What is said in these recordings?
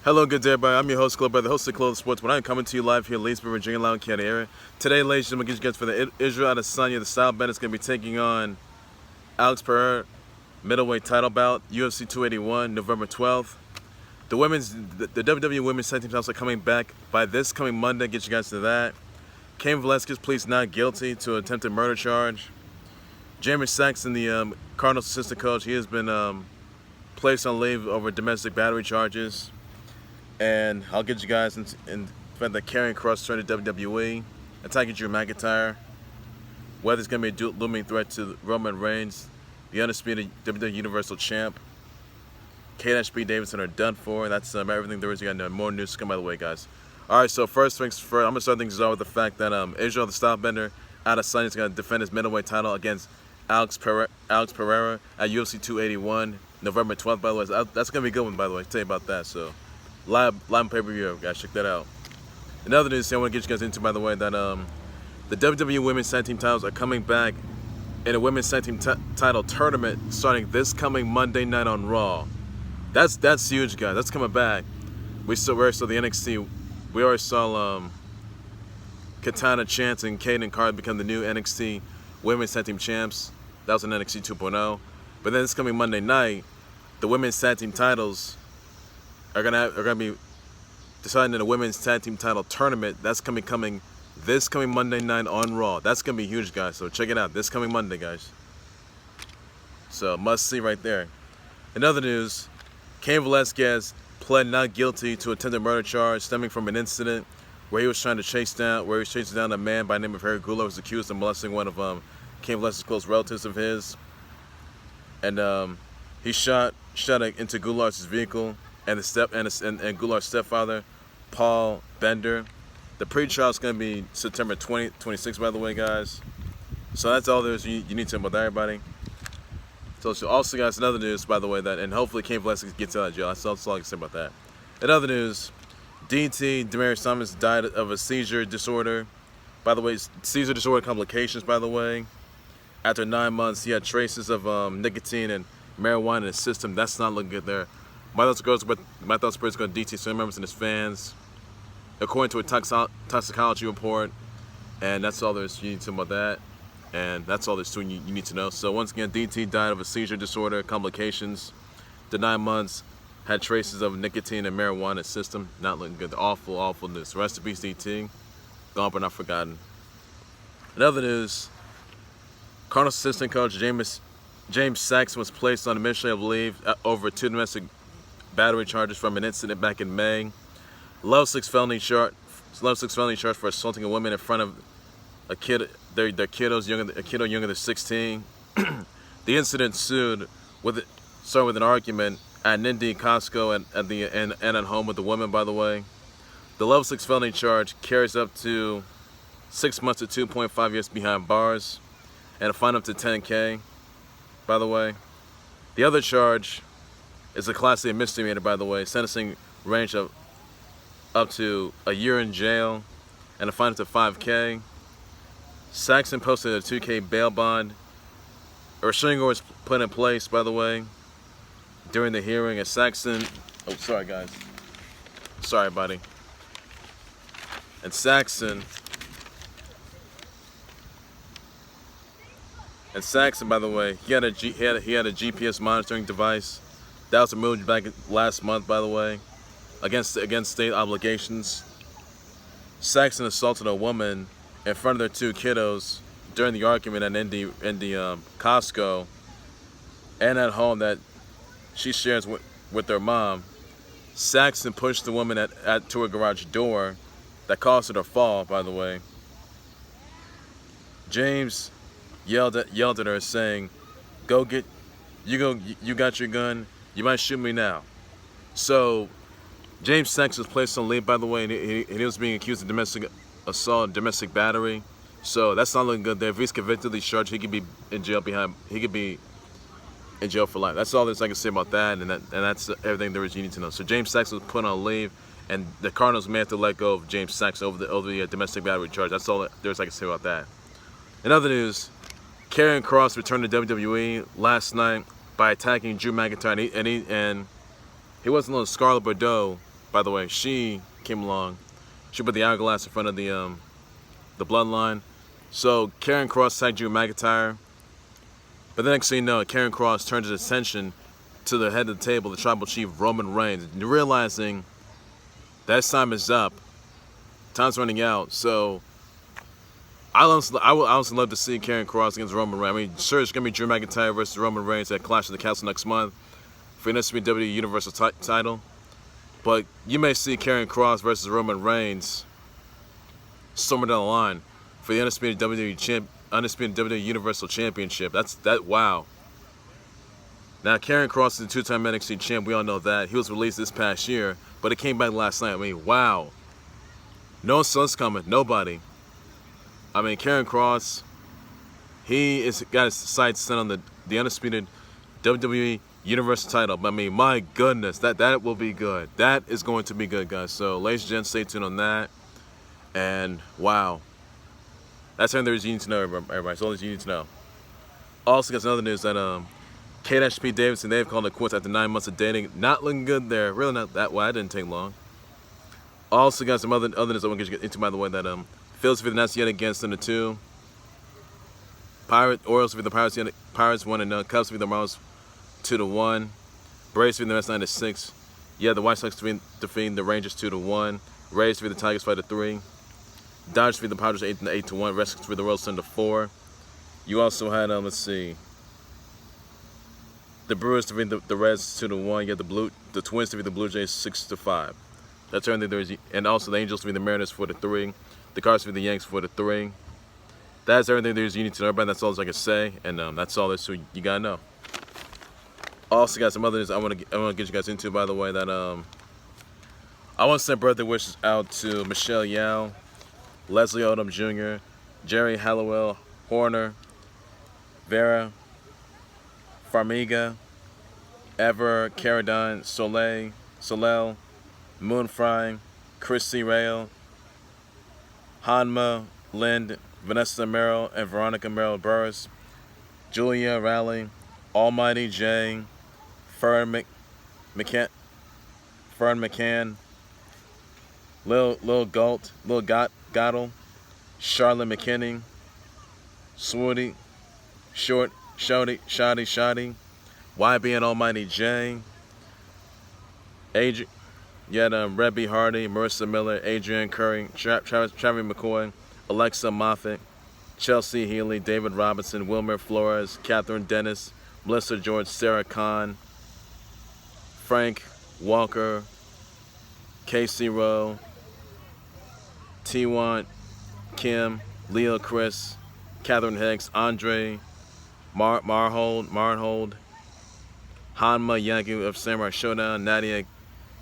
Hello, good day, everybody. I'm your host, Goularte, the host of Clothes Sports. When I'm coming to you live here in Leesburg, Virginia, Loudoun County area. Today, ladies and gentlemen, get you guys for the Israel Adesanya. The style bet is going to be taking on Alex Pereira, middleweight title bout, UFC 281, November 12th. The WWE Women's Tag Team titles are coming back by this coming Monday. Get you guys to that. Cain Velasquez pleads not guilty to attempted murder charge. Saxon, the Cardinals assistant coach, he has been placed on leave over domestic battery charges. And I'll get you guys in fact that carrying cross turned to WWE, attacking Drew McIntyre. Whether it's going to be a looming threat to Roman Reigns, the undisputed WWE Universal Champ. K-B Davidson are done for. That's everything there is. You got more news to come by the way, guys. All right, so first things first, I'm going to start things off with the fact that Israel, the style bender, Adesanya is going to defend his middleweight title against Alex Pereira at UFC 281, November 12th, by the way. That's going to be a good one, by the way. I'll tell you about that. So, live pay-per-view, guys. Check that out. Another news I want to get you guys into, by the way, that the WWE Women's Tag Team titles are coming back in a Women's Tag Team title tournament starting this coming Monday night on Raw. That's huge, guys. That's coming back. We already saw the NXT. We already saw Katana Chance and Kayden Carter become the new NXT Women's Tag Team champs. That was an NXT 2.0. But then this coming Monday night, the Women's Tag Team titles are gonna be decided in a Women's Tag Team title tournament. That's coming this coming Monday night on Raw. That's gonna be huge, guys. So check it out. This coming Monday, guys. So must see right there. In other news, Cain Velasquez pled not guilty to attempted murder charge stemming from an incident where he was chasing down a man by the name of Goularte, who was accused of molesting one of Cain Velasquez's close relatives of his, and he shot into Goularte's vehicle and Goularte's stepfather, Paul Bender. The pre-trial is going to be September 26th, by the way, guys. So that's all there is you need to know about that, everybody. So also, guys, another news, by the way, and hopefully Cain Velasquez gets out of jail. That's all I can say about that. In other news, Demaryius Thomas died of a seizure disorder. By the way, seizure disorder complications, by the way. After 9 months, he had traces of nicotine and marijuana in his system. That's not looking good there. My thoughts are going to DT some members and his fans, according to a toxicology report. And that's all there's you need to know about that. And that's all there's to you need to know. So once again, DT died of a seizure disorder, complications. The 9 months had traces of nicotine and marijuana in his system. Not looking good. Awful, awful news. Rest in peace, DT. Gone but not forgotten. In other news, Cardinals assistant coach James Saxon was placed on administrative leave over 2 domestic battery charges from an incident back in May. Level 6 felony charge for assaulting a woman in front of a kid, their kiddos younger than 16. The incident started with an argument at an Indy Costco and at home with the woman, by the way. The level 6 felony charge carries up to 6 months to 2.5 years behind bars and a fine up to $10,000, by the way. The other charge is a Class A misdemeanor, by the way. Sentencing range of up to a year in jail and a fine up to $5,000. Saxon posted a $2,000 bail bond. A restraining order was put in place, by the way, during the hearing. And Saxon, oh, sorry, guys. Sorry, buddy. And Saxon, by the way, he had a GPS monitoring device that was removed back last month, by the way, against state obligations. Saxon assaulted a woman in front of their 2 kiddos during the argument at Indy Costco and at home that she shares with their mom. Saxon pushed the woman to her garage door that caused her to fall, by the way. James yelled at her saying, you got your gun, you might shoot me now. So James Saxon was placed on leave, by the way, and he was being accused of domestic assault and domestic battery. So that's not looking good there. If he's convicted of these charges, he could be in jail for life. That's all I can say about that, and that's everything there is you need to know. So James Saxon was put on leave, and the Cardinals may have to let go of James Saxon over the domestic battery charge. That's all there is I can say about that. In other news, Karrion Kross returned to WWE last night by attacking Drew McIntyre, and he wasn't on Scarlett Bordeaux by the way, she came along. She put the hourglass in front of the bloodline. So Karrion Kross tagged Drew McIntyre. But the next thing you know, Karrion Kross turns his attention to the head of the table, the tribal chief Roman Reigns, realizing that time is up. Time's running out. So I would honestly love to see Karrion Kross against Roman Reigns. I mean, sure, it's going to be Drew McIntyre versus Roman Reigns at Clash of the Castle next month for the WWE Universal title. But you may see Karrion Kross versus Roman Reigns somewhere down the line for the undisputed WWE Universal Championship. Wow. Now, Karrion Kross is a two-time NXT champ. We all know that. He was released this past year, but it came back last night. I mean, wow. No one saw this coming. Nobody. I mean, Karrion Kross, he got his sights set on the undisputed WWE Universal title. But I mean, my goodness, that will be good. That is going to be good, guys. So, ladies and gents, stay tuned on that. And wow. That's everything there's you need to know, everybody. That's all that you need to know. Also, got some other news that Pete Davidson, they've called it quits after 9 months of dating. Not looking good there. Really not that way. It didn't take long. Also got some other news I want to get into, by the way, that Phillies for the Nats yet again, 7-2. Orioles for the Pirates 1-0. Cubs for the Marlins 2-1. Braves for the Mets 9-6. Yeah, the White Sox defeating the Rangers 2-1. Rays for the Tigers 5-3. Dodgers for the Padres 8-1. Red Sox for the Royals 10-4. You also had let's see. The Brewers defeat the Reds 2-1. You had the Twins defeat the Blue Jays 6-5. That's everything there is. And also the Angels defeat the Mariners 4-3. The Cardinals defeat the Yankees 4-3. That's everything there is you need to know about. That's all I can say, and that's all there's you gotta know. Also got some other news I want to get you guys into, by the way, that I want to send birthday wishes out to Michelle Yao, Leslie Odom Jr., Jerry Hallowell Horner, Vera Farmiga, Ever Caradine Soleil, Moonfry, Chrissy Rail, Hanma Lind, Vanessa Merrill, and Veronica Merrill Burris, Julia Raleigh, Almighty J, Fern McCann, Lil Gottle, Charlotte McKinney, Swooty, Short, Shoddy, YB and Almighty J, Adrian, Rebby Hardy, Marissa Miller, Adrian Curry, Travis McCoy, Alexa Moffat, Chelsea Healy, David Robinson, Wilmer Flores, Catherine Dennis, Melissa George, Sarah Kahn, Frank Walker, Casey Rowe, T1, Kim, Leo Chris, Catherine Hicks, Andre Marhold, Hanma Yagu of Samurai Showdown, Nadia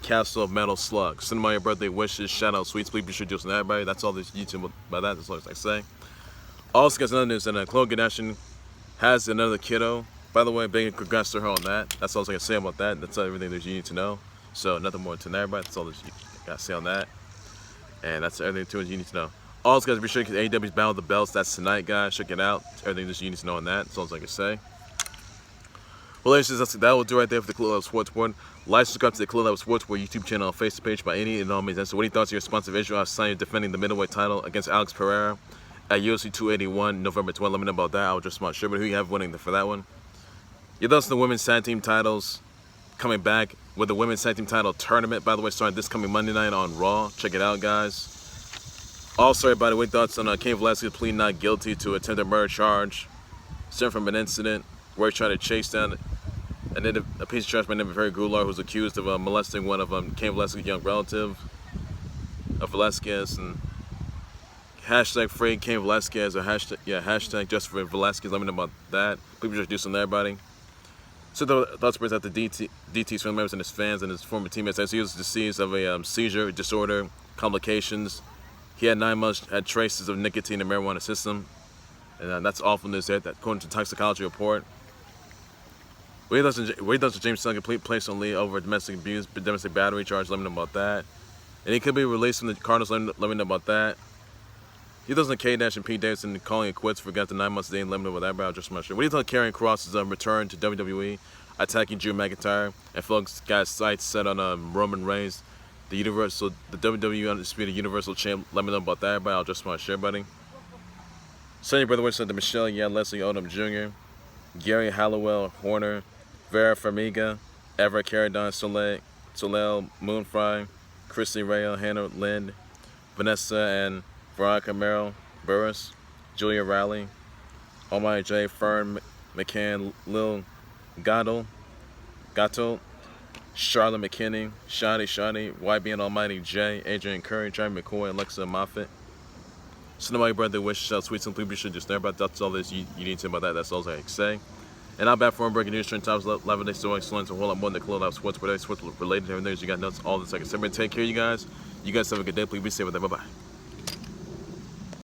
Castle of Metal Slug. Send my birthday wishes, shout out, sweet sleep, you should do some everybody. That's all this YouTube about that. That's all I say. Also got another news that Khloe Kardashian has another kiddo. By the way, big congrats to her on that. That's all I can say about that. That's everything that you need to know. So nothing more to everybody. That's all that you got to say on that. And that's everything too you need to know. Also, guys, be sure to AEW's Battle of the Belts. That's tonight, guys. Check it out. Everything that you need to know on that. That's all I can say. Well, ladies and gentlemen, that will do right there for the Club Level Sports Board. Like, subscribe to the Club Level Sports Board YouTube channel and Facebook page by any and all means. So, what are your thoughts on your sponsor of Israel Adesanya defending the middleweight title against Alex Pereira at UFC 281, November 12th? Let me know about that. I was just not sure, but who you have winning for that one? Your thoughts on the women's tag team titles coming back with the women's tag team title tournament, by the way, starting this coming Monday night on Raw. Check it out, guys. Also, everybody, what thoughts on Cain Velasquez pleading not guilty to attempted murder charge stemming from an incident where he tried to chase down a piece of trash by the name of Goularte, who's accused of molesting one of Cain Velasquez's young relative of Velasquez, and hashtag free Cain Velasquez, or hashtag just for Velasquez. Let me know about that. People just do something to everybody. So the thoughts brings out the DT's family members and his fans and his former teammates as he was deceased of a seizure disorder complications. He had 9 months, had traces of nicotine in marijuana system, and that's awful news there. That according to toxicology report. Wade does James Sutton complete place on Lee over domestic abuse, domestic battery charge. Let me know about that. And he could be released from the Cardinals. Let me know about that. He doesn't K Dash and Pete Davidson calling it quits for got the 9 months dating. Let me know about that. But I'm just not sure. What do you think of Karrion Kross's return to WWE, attacking Drew McIntyre, and folks got sights set on Roman Reigns the WWE Undisputed Universal Champ. Let me know about that, everybody. I'll just want to share, buddy. Send your brother wishes to Michelle, Leslie Odom Jr., Gary Hallowell Horner, Vera Farmiga, Everett Caradon Soleil Moonfry, Christy Rayo, Hannah Lind, Vanessa and Veronica Merrill Burris, Julia Rowley, Almighty J, Fern McCann, Lil Gatto, Charlotte McKinney, Shoddy, YB and Almighty J, Adrian Curry, Jeremy McCoy, Alexa Moffitt. Send my brother wishes out, sweet simply be sure just there about that's all this you need to know about that. That's all I can say. And I'm back for breaking news, trend topics, 11 days, so excellent, a whole lot more than the clothes out sports related, sports related to everything. You got notes, all the seconds. Everybody take care, you guys. You guys have a good day. Please be safe with them. Bye bye.